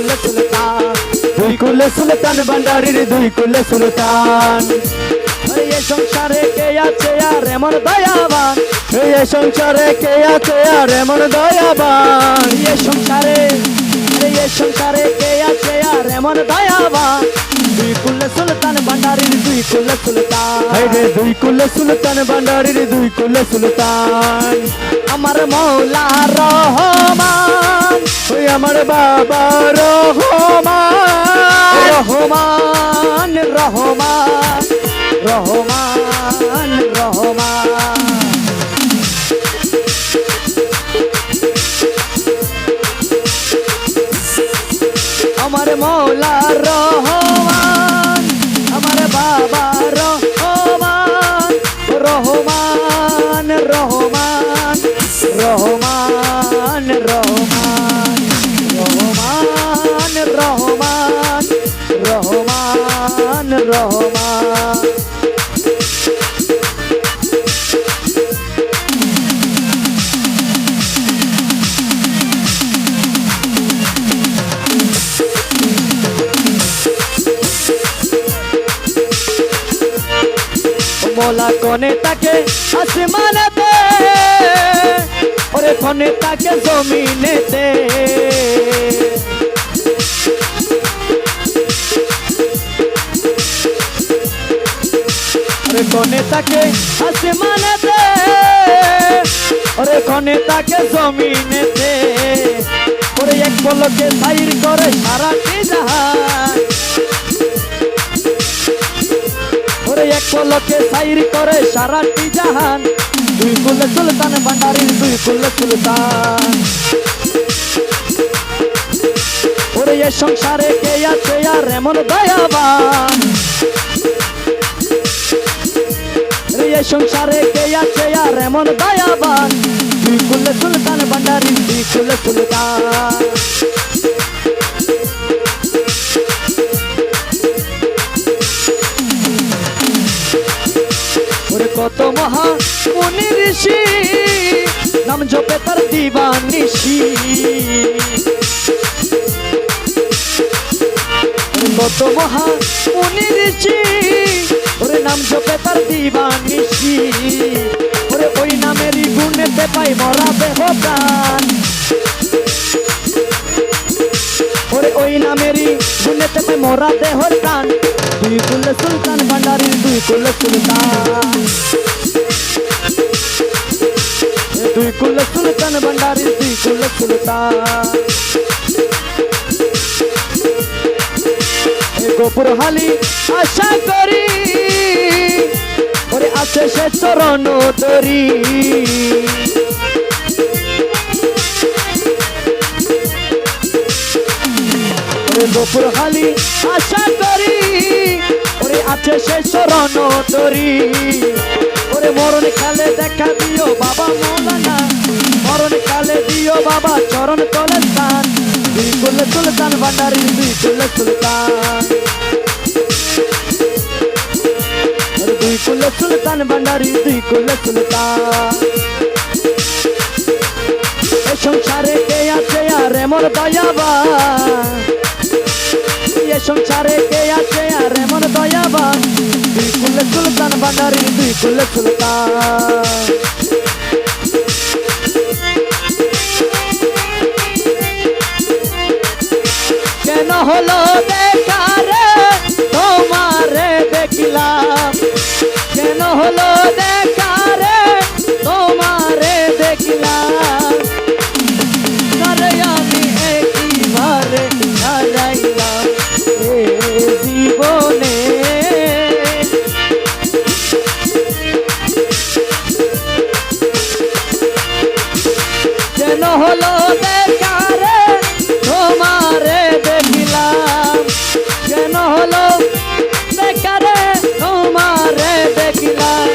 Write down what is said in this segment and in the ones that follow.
কুলে সুলতান, দুই কুলে সুলতান ভান্ডারীর দুই কুলে সুলতান। এই সংসারে কে আছে আর এমন দয়াবান, এই সংসারে কে আছে আর এমন দয়াবান, এই সংসারে কে আছে আর এমন দয়াবান। দুই কুলে সুলতান ভান্ডারীর দুই কুলে সুলতান, রে দুই কুলে সুলতান ভান্ডারীর দুই কুলে সুলতান। আমার মৌলা রহমান, ওই আমার বাবা রহমান, রহমান রহমান রহমান রহমান। আমার মৌলা রহমান, আমার বাবা রহমান, রহমান রহমান রহমান রহমান রহমান রহমান রহমান রহমান। মোলা কোনে তাকে আসমানেতে, ওরে কোনে তাকে জমিনেতে, ওরে কোনে তাকে আসমানেতে, ওরে কোনে তাকে জমিনেতে, ওরে এক পলকে সাইর করে সারাটি জাহান, ওরে এক পলকে সাইর করে সারাটি জাহান। দুই কুলে সুলতান ভান্ডারীর দুই কুলে সুলতান। ওরে এ সংসারে কে আছে আর এমন দয়াবান, এ সংসারে কে আছে আর এমন দয়াবান। দুই কুলে সুলতান ভান্ডারীর দুই কুলে সুলতান। কত মহা মুনি ঋষি নাম জপে তার দিবানিশি, কত মহা মুনি ঋষি ওরে নাম জপে তার দিবানিশি, ওরে ওই নামেরই গুণেতে পাই মরা দেহ প্রাণ, ওরে ওই নামেরই গুণেতে পাই মরা দেহর প্রাণ। দুই কুলে সুলতান ভান্ডারীর দুই কুলে সুলতান, দুই কুলে সুলতান ভান্ডারীর দুই কুলে সুলতান। গোপুর হালি আশা করি, ওরে আছে সে চরণ তরি, ওরে গোপুর হালি আশা করি, ওরে আছে সে চরণ তরি। ওরে মরণ কালে দেখা দিও বাবা মৌলানা, মরণ কালে দিও বাবা চরণ তলে স্থান। দুই কুলে সুলতান ভান্ডারীর দুই কুলে সুলতান, দুই কুলে সুলতান ভান্ডারীর দুই কুলে সুলতান। এ সংসারে কে আছে আর এমন দয়াবান, এ সংসারে কে আছে আর এমন দয়াবান। দুই কুলে সুলতান ভান্ডারীর দুই কুলে সুলতান। কেন হলো দেখারে তোমারে দেখিলাম, কেন হলো দেখারে তোমারে দেখিলাম, আরে আমি একবারে হারাইলাম এ জীবনে। কেন হলো দেখারে তোমারে দেখিলাম, কেন হলো দেখারে তোমারে দেখিলাম,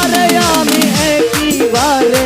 আরে আমি একবারে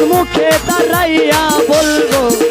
মুখে দাঁড়াইয়া বলবো